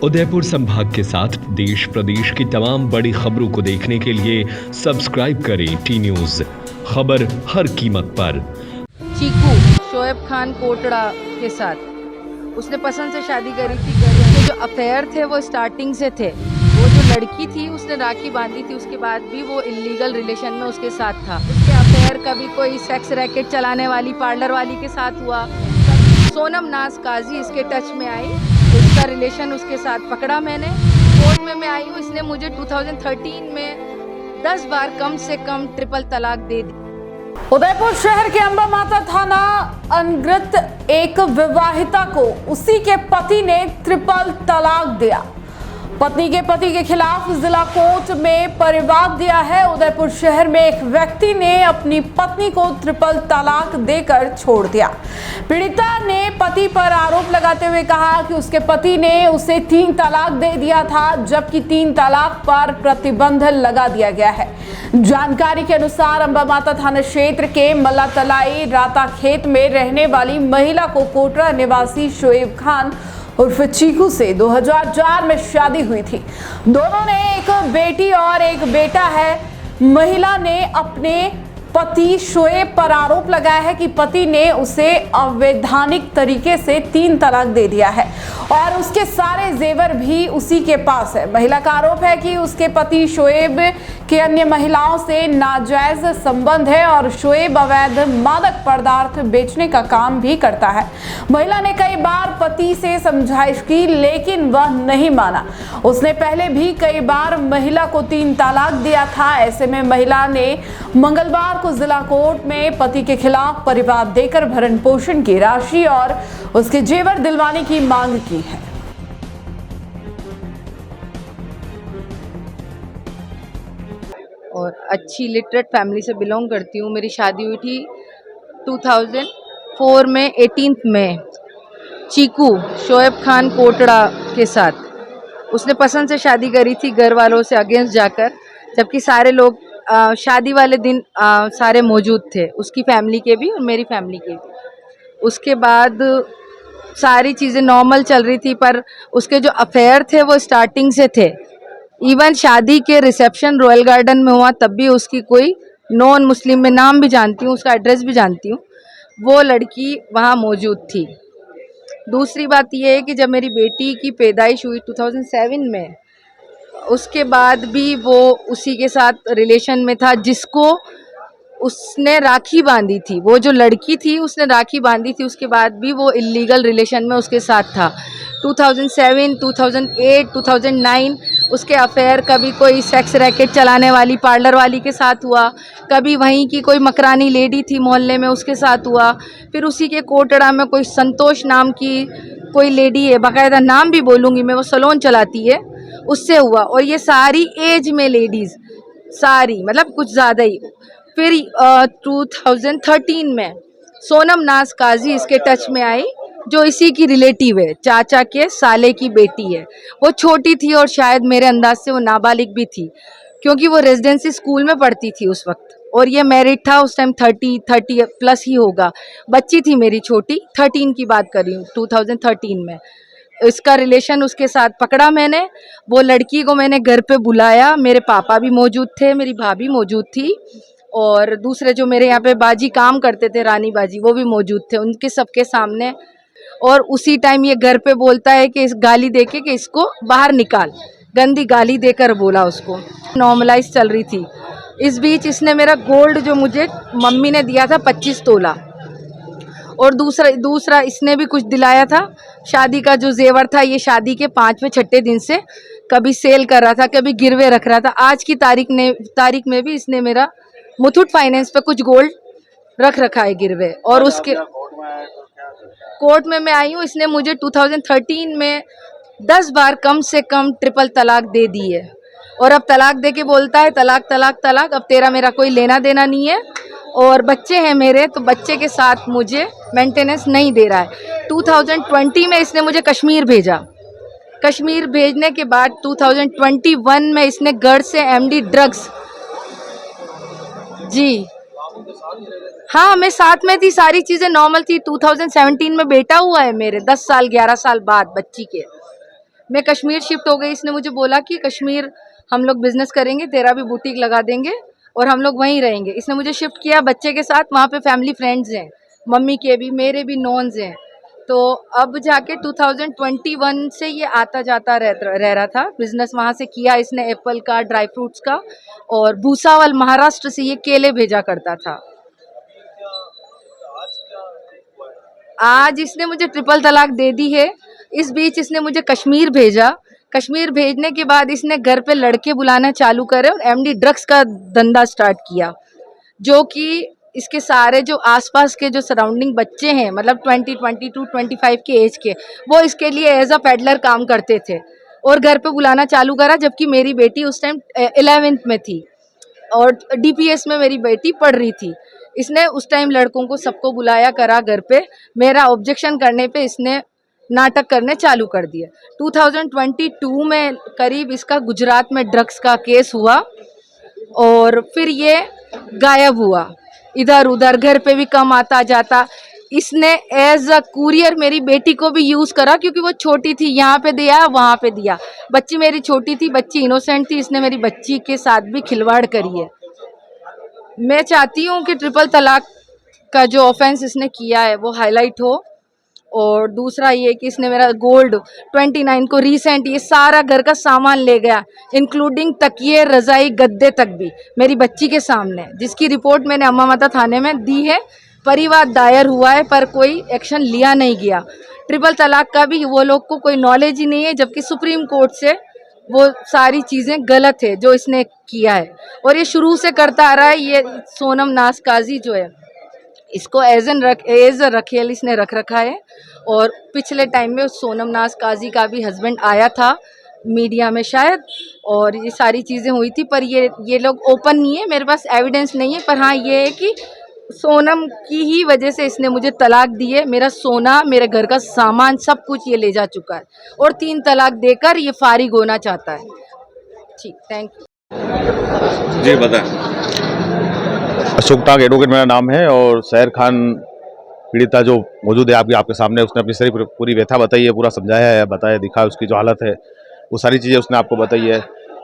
उदयपुर संभाग के साथ देश प्रदेश की तमाम बड़ी खबरों को देखने के लिए सब्सक्राइब करें टी न्यूज, खबर हर कीमत पर। चीकू शोएब खान कोटड़ा के साथ उसने पसंद से शादी करी थी। उसके जो अफेयर थे वो स्टार्टिंग से थे। वो जो लड़की थी उसने राखी बांधी थी, उसके बाद भी वो इलीगल रिलेशन में उसके साथ था। उसके अफेयर कभी कोई सेक्स रैकेट चलाने वाली पार्लर वाली के साथ हुआ, सोनम नाज काजी इसके टच में आई, उसका रिलेशन उसके साथ पकड़ा मैंने। कोर्ट में मैं आई हूँ, इसने मुझे 2013 में 10 बार कम से कम ट्रिपल तलाक दे दी। उदयपुर शहर के अंबा माता थाना अंतर्गत एक विवाहिता को उसी के पति ने ट्रिपल तलाक दिया। पत्नी के पति के खिलाफ जिला कोर्ट में परिवाद दिया है। उदयपुर शहर में एक व्यक्ति ने अपनी पत्नी को ट्रिपल तलाक देकर छोड़ दिया। पीड़िता ने पति पर आरोप लगाते हुए कहा कि उसके पति ने उसे 3 तलाक दे दिया था, जबकि 3 तलाक पर प्रतिबंध लगा दिया गया है। जानकारी के अनुसार अंबा माता थाना क्षेत्र के मल्ला तलाई राता खेत में रहने वाली महिला को कोटड़ा निवासी शोएब खान उर्फ चीकू से 2004 में शादी हुई थी। दोनों ने एक बेटी और एक बेटा है। महिला ने अपने पति शोएब पर आरोप लगाया है कि पति ने उसे अवैधानिक तरीके से 3 तलाक दे दिया है और उसके सारे जेवर भी उसी के पास है। महिला का आरोप है कि उसके पति शोएब के अन्य महिलाओं से नाजायज संबंध है और शोएब अवैध मादक पदार्थ बेचने का काम भी करता है। महिला ने कई बार पति से समझाइश की, लेकिन वह नहीं माना। उसने पहले भी कई बार महिला को 3 तलाक दिया था। ऐसे में महिला ने मंगलवार को जिला कोर्ट में पति के खिलाफ परिवाद देकर भरण पोषण की राशि और उसके जेवर दिलवाने की मांग की है। और अच्छी लिटरेट फैमिली से बिलोंग करती हूँ। मेरी शादी हुई थी 2004 में 18 मई चीकू शोएब खान कोटड़ा के साथ। उसने पसंद से शादी करी थी घर वालों से अगेंस्ट जाकर, जबकि सारे लोग शादी वाले दिन सारे मौजूद थे, उसकी फैमिली के भी और मेरी फैमिली के भी। उसके बाद सारी चीज़ें नॉर्मल चल रही थी, पर उसके जो अफेयर थे वो स्टार्टिंग से थे। इवन शादी के रिसेप्शन रॉयल गार्डन में हुआ, तब भी उसकी कोई नॉन मुस्लिम, में नाम भी जानती हूँ, उसका एड्रेस भी जानती हूँ, वो लड़की वहाँ मौजूद थी। दूसरी बात ये है कि जब मेरी बेटी की पैदाइश हुई 2007 में, उसके बाद भी वो उसी के साथ रिलेशन में था जिसको उसने राखी बांधी थी। वो जो लड़की थी उसने राखी बांधी थी, उसके बाद भी वो इलीगल रिलेशन में उसके साथ था। 2007, 2008, 2009 उसके अफेयर कभी कोई सेक्स रैकेट चलाने वाली पार्लर वाली के साथ हुआ, कभी वहीं की कोई मकरानी लेडी थी मोहल्ले में उसके साथ हुआ। फिर उसी के कोटड़ा में कोई संतोष नाम की कोई लेडी है, बाकायदा नाम भी बोलूँगी मैं, वो सलोन चलाती है, उससे हुआ। और ये सारी एज में लेडीज़, सारी मतलब कुछ ज़्यादा ही। फिर 2013 में सोनम नाज काजी इसके टच में आई, जो इसी की रिलेटिव है, चाचा के साले की बेटी है। वो छोटी थी और शायद मेरे अंदाज से वो नाबालिग भी थी, क्योंकि वो रेजिडेंसी स्कूल में पढ़ती थी उस वक्त, और ये मैरिड था उस टाइम। 30 प्लस ही होगा। बच्ची थी मेरी छोटी, 13 की बात कर रही हूँ, 2013 में। इसका रिलेशन उसके साथ पकड़ा मैंने। वो लड़की को मैंने घर पे बुलाया, मेरे पापा भी मौजूद थे, मेरी भाभी मौजूद थी, और दूसरे जो मेरे यहाँ पे बाजी काम करते थे, रानी बाजी, वो भी मौजूद थे, उनके सबके सामने। और उसी टाइम ये घर पे बोलता है कि इस गाली देके कि इसको बाहर निकाल, गंदी गाली देकर बोला उसको। नॉर्मलाइज चल रही थी। इस बीच इसने मेरा गोल्ड जो मुझे मम्मी ने दिया था 25 तोला, और दूसरा इसने भी कुछ दिलाया था। शादी का जो जेवर था, ये शादी के 5वें 6ठे दिन से कभी सेल कर रहा था, कभी गिरवे रख रहा था। आज की तारीख में भी इसने मेरा मुथूट फाइनेंस पे कुछ गोल्ड रख रखा है गिरवे। और उसके कोर्ट में मैं आई हूँ, इसने मुझे 2013 में 10 बार कम से कम ट्रिपल तलाक दे दी है। और अब तलाक दे के बोलता है तलाक तलाक तलाक, अब तेरा मेरा कोई लेना देना नहीं है, और बच्चे हैं मेरे, तो बच्चे के साथ मुझे मेंटेनेंस नहीं दे रहा है। 2020 में इसने मुझे कश्मीर भेजा। कश्मीर भेजने के बाद 2021 में इसने घर से एमडी ड्रग्स, जी हाँ, मैं साथ में थी, सारी चीज़ें नॉर्मल थी। 2017 में बेटा हुआ है मेरे, 10 साल 11 साल बाद बच्ची के। मैं कश्मीर शिफ्ट हो गई। इसने मुझे बोला कि कश्मीर हम लोग बिजनेस करेंगे, तेरा भी बुटीक लगा देंगे और हम लोग वहीं रहेंगे। इसने मुझे शिफ्ट किया बच्चे के साथ, वहाँ पे फैमिली फ्रेंड्स हैं, मम्मी के भी, मेरे भी नॉन्स हैं। तो अब जाके 2021 से ये आता जाता रह रहा था। बिजनेस वहाँ से किया इसने, एप्पल का, ड्राई फ्रूट्स का, और भूसावल महाराष्ट्र से ये केले भेजा करता था। आज इसने मुझे ट्रिपल तलाक दे दी है। इस बीच इसने मुझे कश्मीर भेजा। कश्मीर भेजने के बाद इसने घर पे लड़के बुलाना चालू करे और एमडी ड्रग्स का धंधा स्टार्ट किया, जो कि इसके सारे जो आसपास के जो सराउंडिंग बच्चे हैं, मतलब 20, 22, 25 के एज के, वो इसके लिए एज अ पेडलर काम करते थे और घर पे बुलाना चालू करा। जबकि मेरी बेटी उस टाइम 11th में थी और DPS में मेरी बेटी पढ़ रही थी। इसने उस टाइम लड़कों को सबको बुलाया करा घर पे। मेरा ऑब्जेक्शन करने पे इसने नाटक करने चालू कर दिए। 2022 में करीब इसका गुजरात में ड्रग्स का केस हुआ और फिर ये गायब हुआ, इधर उधर, घर पे भी कम आता जाता। इसने एज अ कुरियर मेरी बेटी को भी यूज़ करा, क्योंकि वो छोटी थी, यहाँ पे दिया वहाँ पे दिया। बच्ची मेरी छोटी थी, बच्ची इनोसेंट थी, इसने मेरी बच्ची के साथ भी खिलवाड़ करी है। मैं चाहती हूँ कि ट्रिपल तलाक का जो ऑफेंस इसने किया है वो हाईलाइट हो। और दूसरा ये कि इसने मेरा गोल्ड 29 को रिसेंट ये सारा घर का सामान ले गया, इंक्लूडिंग तकिए, रजाई, गद्दे तक भी, मेरी बच्ची के सामने, जिसकी रिपोर्ट मैंने अम्मा माता थाने में दी है। परिवाद दायर हुआ है पर कोई एक्शन लिया नहीं गया। ट्रिपल तलाक का भी वो लोग को कोई नॉलेज ही नहीं है, जबकि सुप्रीम कोर्ट से वो सारी चीज़ें गलत है जो इसने किया है। और ये शुरू से करता आ रहा है। ये सोनम नाज काजी जो है, इसको एज अ रखेल इसने रख रखा है। और पिछले टाइम में सोनम नाज काजी का भी हस्बैंड आया था मीडिया में शायद, और ये सारी चीज़ें हुई थी, पर ये लोग ओपन नहीं है, मेरे पास एविडेंस नहीं है। पर हाँ, ये है कि सोनम की ही वजह से इसने मुझे तलाक दी है। मेरा सोना, मेरे घर का सामान, सब कुछ ये ले जा चुका है और 3 तलाक देकर ये फारिग होना चाहता है। ठीक, थैंक यू। जी बताएं। अशोक टाक एडवोकेट मेरा नाम है, और सहर खान पीड़िता जो मौजूद है आपके सामने, उसने अपनी सारी पूरी व्यथा बताई है, पूरा समझाया है, बताया, दिखा, उसकी जो हालत है वो सारी चीज़ें उसने आपको बताई है।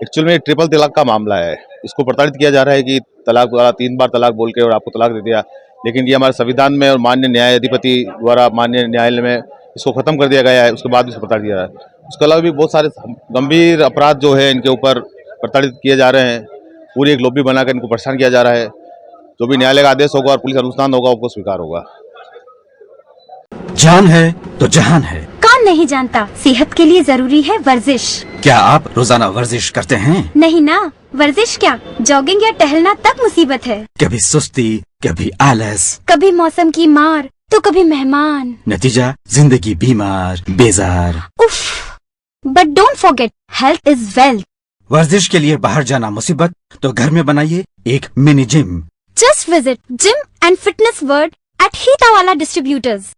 एक्चुअल में ट्रिपल तलाक का मामला है। इसको प्रताड़ित किया जा रहा है कि तलाक द्वारा 3 बार तलाक बोल के और आपको तलाक दे दिया, लेकिन ये हमारे संविधान में और माननीय न्यायाधिपति द्वारा माननीय न्यायालय में इसको ख़त्म कर दिया गया है। उसके बाद भी इसको प्रताड़ित किया जा रहा है। उसके अलावा भी बहुत सारे गंभीर अपराध जो है इनके ऊपर प्रताड़ित किए जा रहे हैं। पूरी एक लॉबी बनाकर इनको परेशान किया जा रहा है। जो भी न्यायालय का आदेश होगा और पुलिस अनुसंधान होगा उसको स्वीकार होगा। जान है तो जहान है। कौन नहीं जानता, सेहत के लिए जरूरी है वर्जिश। क्या आप रोजाना वर्जिश करते हैं? नहीं ना, वर्जिश क्या, जॉगिंग या टहलना तक मुसीबत है। कभी सुस्ती, कभी आलस, कभी मौसम की मार तो कभी मेहमान, नतीजा जिंदगी बीमार, बेजार। उफ, but don't forget, health is wealth. वर्जिश के लिए बाहर जाना मुसीबत, तो घर में बनाइए एक mini gym. Just visit gym and fitness world at Hitawala distributors.